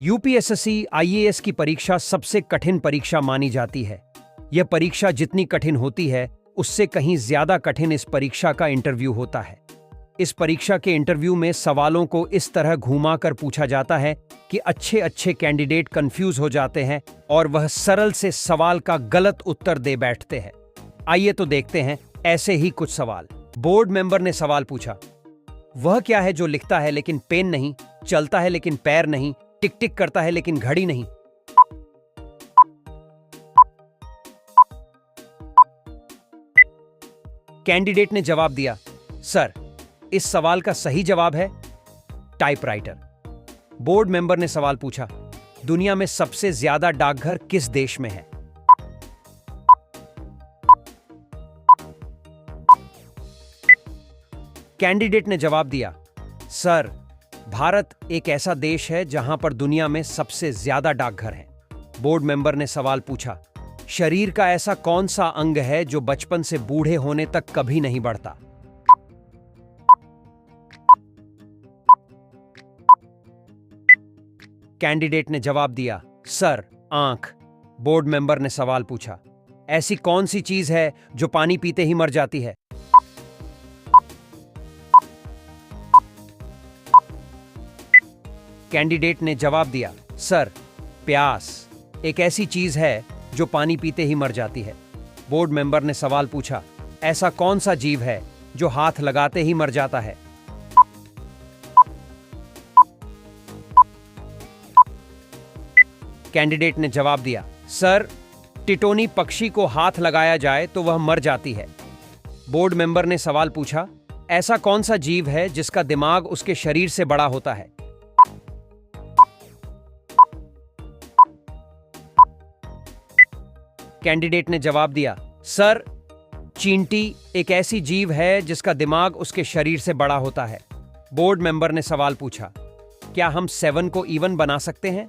UPSSC IAS की परीक्षा सबसे कठिन परीक्षा मानी जाती है। यह परीक्षा जितनी कठिन होती है, उससे कहीं ज्यादा कठिन इस परीक्षा का इंटरव्यू होता है। इस परीक्षा के इंटरव्यू में सवालों को इस तरह घुमा कर पूछा जाता है कि अच्छे अच्छे कैंडिडेट कंफ्यूज हो जाते हैं और वह सरल से सवाल का गलत उत्तर दे बैठते हैं। आइए तो देखते हैं ऐसे ही कुछ सवाल। बोर्ड मेंबर ने सवाल पूछा, वह क्या है जो लिखता है लेकिन पेन नहीं, चलता है लेकिन पैर नहीं, टिक टिक करता है लेकिन घड़ी नहीं? कैंडिडेट ने जवाब दिया, सर, इस सवाल का सही जवाब है टाइपराइटर। बोर्ड मेंबर ने सवाल पूछा, दुनिया में सबसे ज्यादा डाकघर किस देश में है? कैंडिडेट ने जवाब दिया, सर, भारत एक ऐसा देश है जहां पर दुनिया में सबसे ज्यादा डाकघर हैं। बोर्ड मेंबर ने सवाल पूछा, शरीर का ऐसा कौन सा अंग है जो बचपन से बूढ़े होने तक कभी नहीं बढ़ता? कैंडिडेट ने जवाब दिया, सर, आंख। बोर्ड मेंबर ने सवाल पूछा, ऐसी कौन सी चीज है जो पानी पीते ही मर जाती है? कैंडिडेट ने जवाब दिया, सर, प्यास एक ऐसी चीज है जो पानी पीते ही मर जाती है। बोर्ड मेंबर ने सवाल पूछा, ऐसा कौन सा जीव है जो हाथ लगाते ही मर जाता है? कैंडिडेट ने जवाब दिया, सर, टिटोनी पक्षी को हाथ लगाया जाए तो वह मर जाती है। बोर्ड मेंबर ने सवाल पूछा, ऐसा कौन सा जीव है जिसका दिमाग उसके शरीर से बड़ा होता है? कैंडिडेट ने जवाब दिया, सर, चींटी एक ऐसी जीव है जिसका दिमाग उसके शरीर से बड़ा होता है। बोर्ड मेंबर ने सवाल पूछा, क्या हम 7 को इवन बना सकते हैं?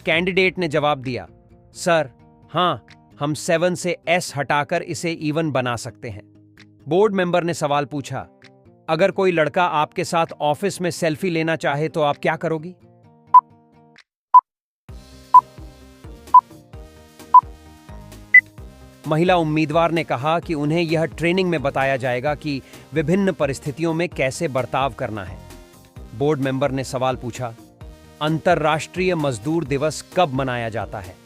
कैंडिडेट ने जवाब दिया, सर, हां, हम 7 से S हटाकर इसे इवन बना सकते हैं। बोर्ड मेंबर ने सवाल पूछा, अगर कोई लड़का आपके साथ ऑफिस में सेल्फी लेना चाहे तो आप क्या करोगी? महिला उम्मीदवार ने कहा कि उन्हें यह ट्रेनिंग में बताया जाएगा कि विभिन्न परिस्थितियों में कैसे बर्ताव करना है। बोर्ड मेंबर ने सवाल पूछा, अंतर्राष्ट्रीय मजदूर दिवस कब मनाया जाता है?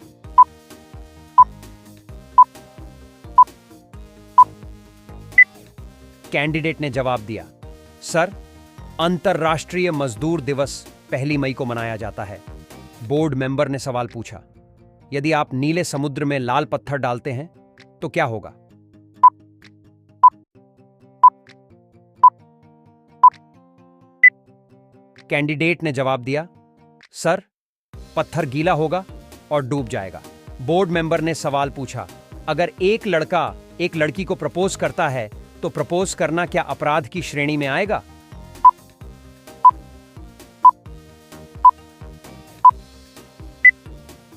कैंडिडेट ने जवाब दिया, सर, अंतर्राष्ट्रीय मजदूर दिवस 1 मई को मनाया जाता है। बोर्ड मेंबर ने सवाल पूछा, यदि आप नीले समुद्र में लाल पत्थर डालते हैं तो क्या होगा? कैंडिडेट ने जवाब दिया, सर, पत्थर गीला होगा और डूब जाएगा। बोर्ड मेंबर ने सवाल पूछा, अगर एक लड़का एक लड़की को प्रपोज करता है तो प्रपोज करना क्या अपराध की श्रेणी में आएगा?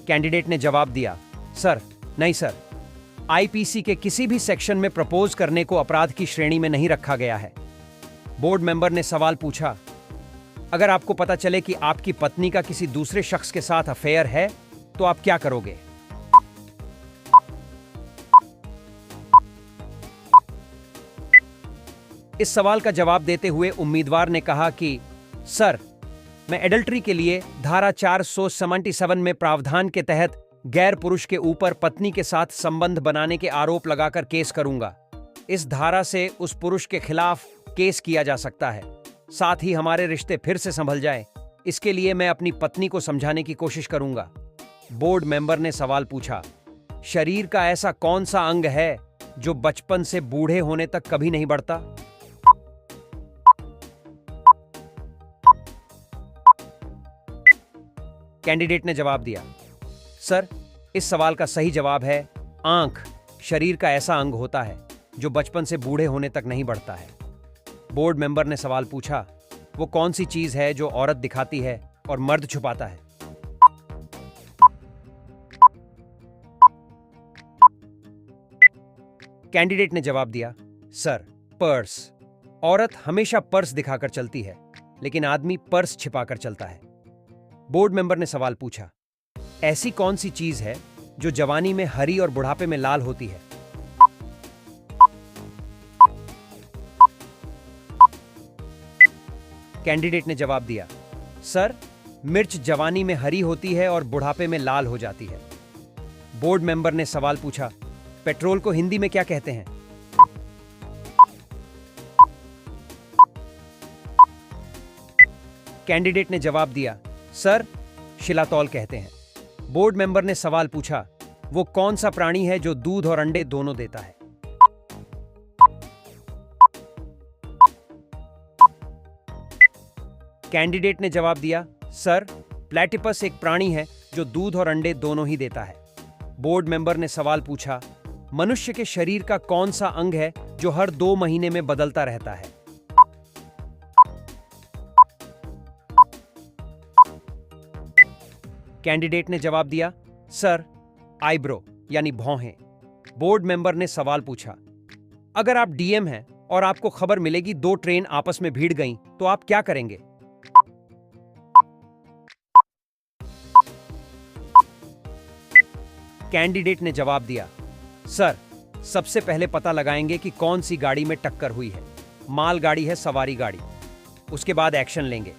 कैंडिडेट ने जवाब दिया, सर, नहीं सर, आईपीसी के किसी भी सेक्शन में प्रपोज करने को अपराध की श्रेणी में नहीं रखा गया है। बोर्ड मेंबर ने सवाल पूछा, अगर आपको पता चले कि आपकी पत्नी का किसी दूसरे शख्स के साथ अफेयर है तो आप क्या करोगे? इस सवाल का जवाब देते हुए उम्मीदवार ने कहा कि सर, मैं एडल्ट्री के लिए धारा 477 में प्रावधान के तहत गैर पुरुष के ऊपर पत्नी के साथ संबंध बनाने के आरोप लगाकर केस करूंगा। इस धारा से उस पुरुष के खिलाफ केस किया जा सकता है, साथ ही हमारे रिश्ते फिर से संभल जाएं। इसके लिए मैं अपनी पत्नी को समझाने की कोशिश करूंगा। बोर्ड मेंबर ने सवाल पूछा, शरीर का ऐसा कौन सा अंग है जो बचपन से बूढ़े होने तक कभी नहीं बढ़ता? कैंडिडेट ने जवाब दिया, सर, इस सवाल का सही जवाब है आंख। शरीर का ऐसा अंग होता है जो बचपन से बूढ़े होने तक नहीं बढ़ता है। बोर्ड मेंबर ने सवाल पूछा, वो कौन सी चीज है जो औरत दिखाती है और मर्द छुपाता है? कैंडिडेट ने जवाब दिया, सर, पर्स। औरत हमेशा पर्स दिखाकर चलती है, लेकिन आदमी पर्स छिपाकर चलता है। बोर्ड मेंबर ने सवाल पूछा, ऐसी कौन सी चीज है जो जवानी में हरी और बुढ़ापे में लाल होती है? कैंडिडेट ने जवाब दिया, सर, मिर्च जवानी में हरी होती है और बुढ़ापे में लाल हो जाती है। बोर्ड मेंबर ने सवाल पूछा, पेट्रोल को हिंदी में क्या कहते हैं? कैंडिडेट ने जवाब दिया, सर, शिलातौल कहते हैं। बोर्ड मेंबर ने सवाल पूछा, वो कौन सा प्राणी है जो दूध और अंडे दोनों देता है? कैंडिडेट ने जवाब दिया, सर, प्लेटिपस एक प्राणी है जो दूध और अंडे दोनों ही देता है। बोर्ड मेंबर ने सवाल पूछा, मनुष्य के शरीर का कौन सा अंग है जो हर 2 महीने में बदलता रहता है? कैंडिडेट ने जवाब दिया, सर, आईब्रो यानी भौहें। बोर्ड मेंबर ने सवाल पूछा, अगर आप डीएम हैं और आपको खबर मिलेगी 2 ट्रेन आपस में भिड़ गईं, तो आप क्या करेंगे? कैंडिडेट ने जवाब दिया, सर, सबसे पहले पता लगाएंगे कि कौन सी गाड़ी में टक्कर हुई है, मालगाड़ी है सवारी गाड़ी, उसके बाद एक्शन लेंगे।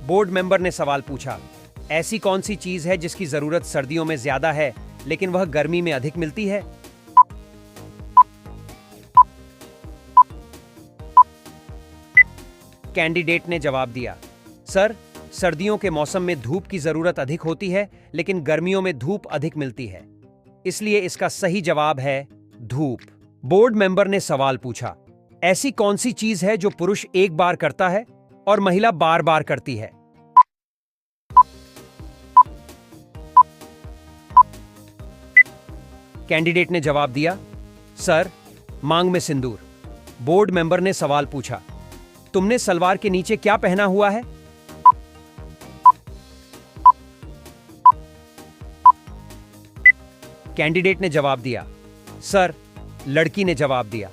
बोर्ड मेंबर ने सवाल पूछा, ऐसी कौन सी चीज है जिसकी जरूरत सर्दियों में ज्यादा है लेकिन वह गर्मी में अधिक मिलती है? कैंडिडेट ने जवाब दिया, सर, सर्दियों के मौसम में धूप की जरूरत अधिक होती है लेकिन गर्मियों में धूप अधिक मिलती है, इसलिए इसका सही जवाब है धूप। बोर्ड मेंबर ने सवाल पूछा, ऐसी कौन सी चीज है जो पुरुष एक बार करता है और महिला बार बार करती है? कैंडिडेट ने जवाब दिया, सर, मांग में सिंदूर। बोर्ड मेंबर ने सवाल पूछा, तुमने सलवार के नीचे क्या पहना हुआ है? कैंडिडेट ने जवाब दिया, सर, लड़की ने जवाब दिया,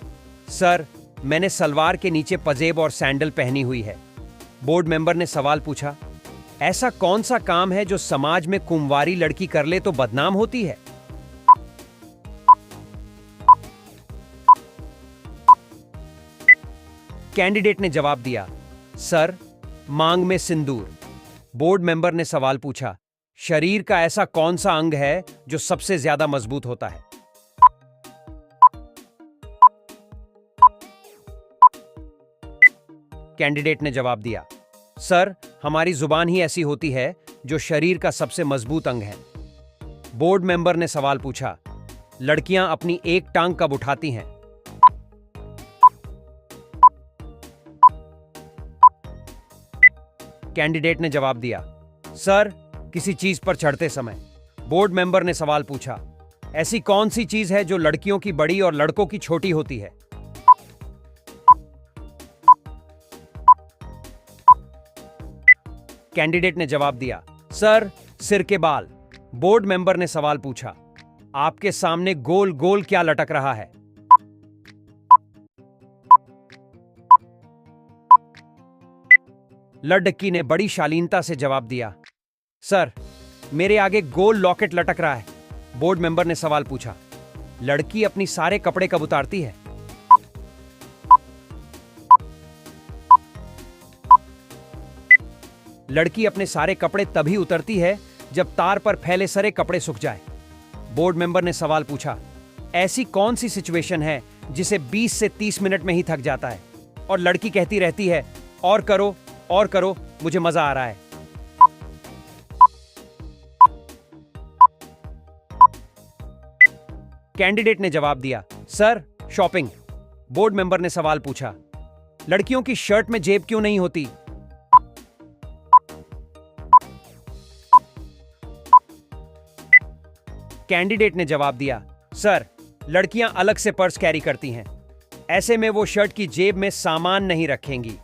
सर, मैंने सलवार के नीचे पजेब और सैंडल पहनी हुई है। बोर्ड मेंबर ने सवाल पूछा, ऐसा कौन सा काम है जो समाज में कुंवारी लड़की कर ले तो बदनाम होती है? कैंडिडेट ने जवाब दिया, सर, मांग में सिंदूर। बोर्ड मेंबर ने सवाल पूछा, शरीर का ऐसा कौन सा अंग है जो सबसे ज्यादा मजबूत होता है? कैंडिडेट ने जवाब दिया, सर, हमारी जुबान ही ऐसी होती है जो शरीर का सबसे मजबूत अंग है। बोर्ड मेंबर ने सवाल पूछा, लड़कियां अपनी एक टांग कब उठाती हैं? कैंडिडेट ने जवाब दिया, सर, किसी चीज पर चढ़ते समय। बोर्ड मेंबर ने सवाल पूछा, ऐसी कौन सी चीज है जो लड़कियों की बड़ी और लड़कों की छोटी होती है? कैंडिडेट ने जवाब दिया, सर, सिर के बाल। बोर्ड मेंबर ने सवाल पूछा, आपके सामने गोल गोल क्या लटक रहा है? लड़की ने बड़ी शालीनता से जवाब दिया, सर, मेरे आगे गोल लॉकेट लटक रहा है। बोर्ड मेंबर ने सवाल पूछा, लड़की अपनी सारे कपड़े कब उतारती है? लड़की अपने सारे कपड़े तभी उतरती है जब तार पर फैले सारे कपड़े सूख जाए। बोर्ड मेंबर ने सवाल पूछा, ऐसी कौन सी सिचुएशन है जिसे 20 से 30 मिनट में ही थक जाता है और लड़की कहती रहती है, और करो और करो, मुझे मजा आ रहा है? कैंडिडेट ने जवाब दिया, सर, शॉपिंग। बोर्ड मेंबर ने सवाल पूछा, लड़कियों की शर्ट में जेब क्यों नहीं होती? कैंडिडेट ने जवाब दिया, सर, लड़कियां अलग से पर्स कैरी करती हैं, ऐसे में वो शर्ट की जेब में सामान नहीं रखेंगी,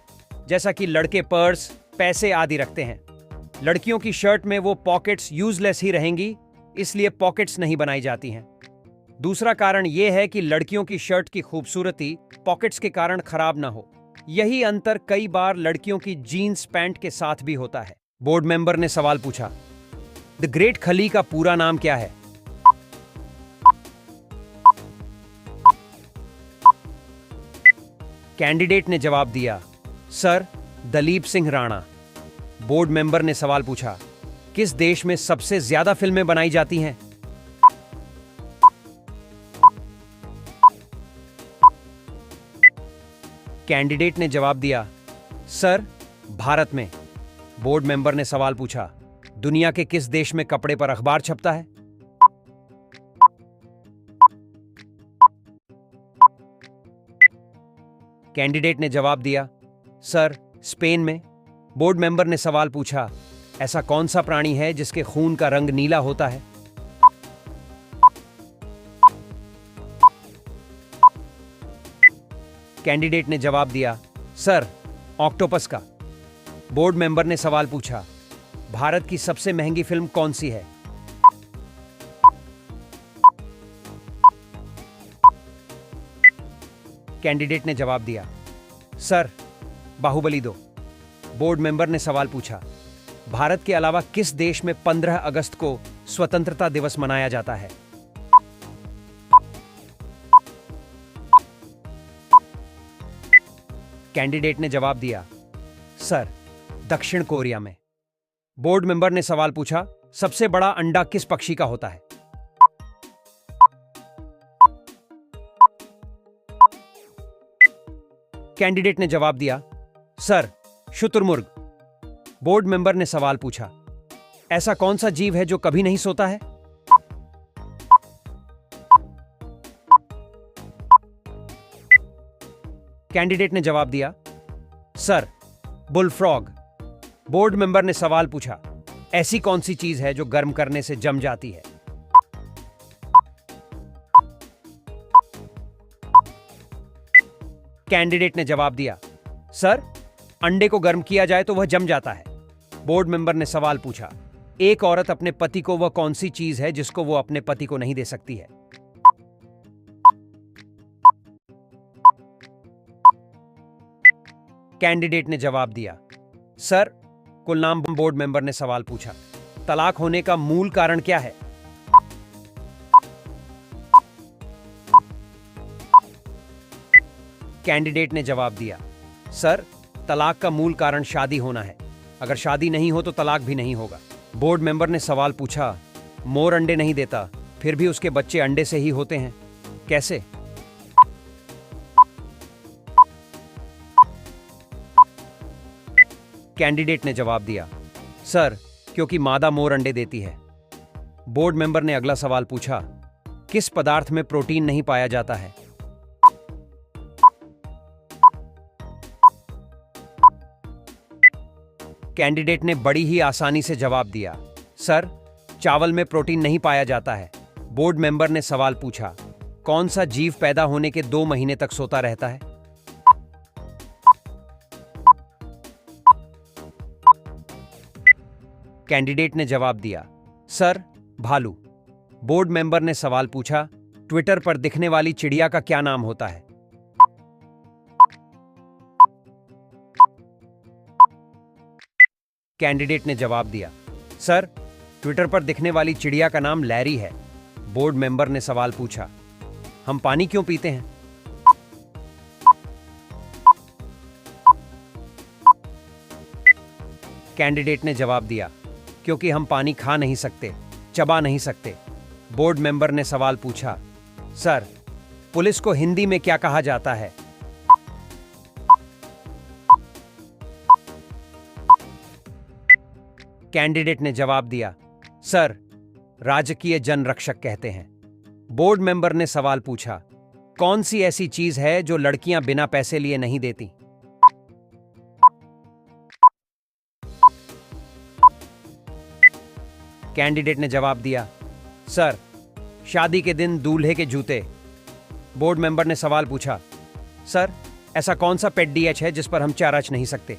जैसा कि लड़के पर्स, पैसे आदि रखते हैं। लड़कियों की शर्ट में वो पॉकेट्स यूजलेस ही रहेंगी, इसलिए पॉकेट्स नहीं बनाई जाती हैं। दूसरा कारण यह है कि लड़कियों की शर्ट की खूबसूरती पॉकेट्स के कारण खराब ना हो, यही अंतर कई बार लड़कियों की जीन्स पैंट के साथ भी होता है। बोर्ड मेंबर ने सवाल पूछा, द ग्रेट खली का पूरा नाम क्या है? कैंडिडेट ने जवाब दिया, sir, Dalip Singh Rana. Board member ने सवाल पूछा, किस देश में सबसे ज्यादा फिल्में बनाई जाती हैं? कैंडिडेट ने जवाब दिया, सर, भारत में। बोर्ड मेंबर ने सवाल पूछा, दुनिया के किस देश में कपड़े पर अखबार छपता है? कैंडिडेट ने जवाब दिया, सर, स्पेन में। बोर्ड मेंबर ने सवाल पूछा, ऐसा कौन सा प्राणी है जिसके खून का रंग नीला होता है? कैंडिडेट ने जवाब दिया, सर, ऑक्टोपस का। बोर्ड मेंबर ने सवाल पूछा, भारत की सबसे महंगी फिल्म कौन सी है? कैंडिडेट ने जवाब दिया, सर, बाहुबली 2। बोर्ड मेंबर ने सवाल पूछा, भारत के अलावा किस देश में 15 अगस्त को स्वतंत्रता दिवस मनाया जाता है? कैंडिडेट ने जवाब दिया, सर, दक्षिण कोरिया में। बोर्ड मेंबर ने सवाल पूछा, सबसे बड़ा अंडा किस पक्षी का होता है? कैंडिडेट ने जवाब दिया, सर, शुतुरमुर्ग। बोर्ड मेंबर ने सवाल पूछा, ऐसा कौन सा जीव है जो कभी नहीं सोता है? कैंडिडेट ने जवाब दिया, सर, बुलफ्रॉग। बोर्ड मेंबर ने सवाल पूछा, ऐसी कौन सी चीज है जो गर्म करने से जम जाती है? कैंडिडेट ने जवाब दिया, सर, अंडे को गर्म किया जाए तो वह जम जाता है। बोर्ड मेंबर ने सवाल पूछा, एक औरत अपने पति को वह कौन सी चीज है जिसको वो अपने पति को नहीं दे सकती है? कैंडिडेट ने जवाब दिया, सर, कुलनाम। बोर्ड मेंबर ने सवाल पूछा, तलाक होने का मूल कारण क्या है? कैंडिडेट ने जवाब दिया, सर, तलाक का मूल कारण शादी होना है। अगर शादी नहीं हो तो तलाक भी नहीं होगा। बोर्ड मेंबर ने सवाल पूछा, मोर अंडे नहीं देता, फिर भी उसके बच्चे अंडे से ही होते हैं, कैसे? कैंडिडेट ने जवाब दिया, सर, क्योंकि मादा मोर अंडे देती है। बोर्ड मेंबर ने अगला सवाल पूछा, किस पदार्थ में प्रोटीन नहीं पाया जाता है? कैंडिडेट ने बड़ी ही आसानी से जवाब दिया, सर, चावल में प्रोटीन नहीं पाया जाता है। बोर्ड मेंबर ने सवाल पूछा, कौन सा जीव पैदा होने के 2 महीने तक सोता रहता है? कैंडिडेट ने जवाब दिया, सर, भालू। बोर्ड मेंबर ने सवाल पूछा, ट्विटर पर दिखने वाली चिड़िया का क्या नाम होता है? कैंडिडेट ने जवाब दिया, सर, ट्विटर पर दिखने वाली चिड़िया का नाम लैरी है। बोर्ड मेंबर ने सवाल पूछा, हम पानी क्यों पीते हैं? कैंडिडेट ने जवाब दिया, क्योंकि हम पानी खा नहीं सकते, चबा नहीं सकते। बोर्ड मेंबर ने सवाल पूछा, सर, पुलिस को हिंदी में क्या कहा जाता है? कैंडिडेट ने जवाब दिया, सर, राजकीय जनरक्षक कहते हैं। बोर्ड मेंबर ने सवाल पूछा, कौन सी ऐसी चीज है जो लड़कियां बिना पैसे लिए नहीं देती? कैंडिडेट ने जवाब दिया, सर, शादी के दिन दूल्हे के जूते। बोर्ड मेंबर ने सवाल पूछा, सर, ऐसा कौन सा पेट डीएच है जिस पर हम चार रच नहीं सकते?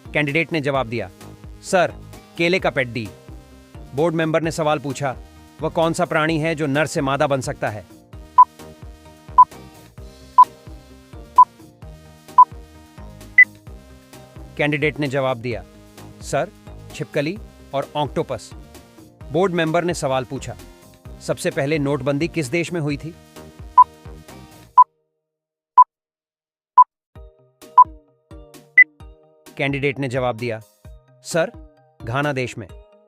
कैंडिडेट ने जवाब दिया, सर, केले का पेट डी। बोर्ड मेंबर ने सवाल पूछा, वह कौन सा प्राणी है जो नर से मादा बन सकता है? कैंडिडेट ने जवाब दिया, सर, छिपकली और ऑक्टोपस। बोर्ड मेंबर ने सवाल पूछा, सबसे पहले नोटबंदी किस देश में हुई थी? कैंडिडेट ने जवाब दिया, सर, घाना देश में।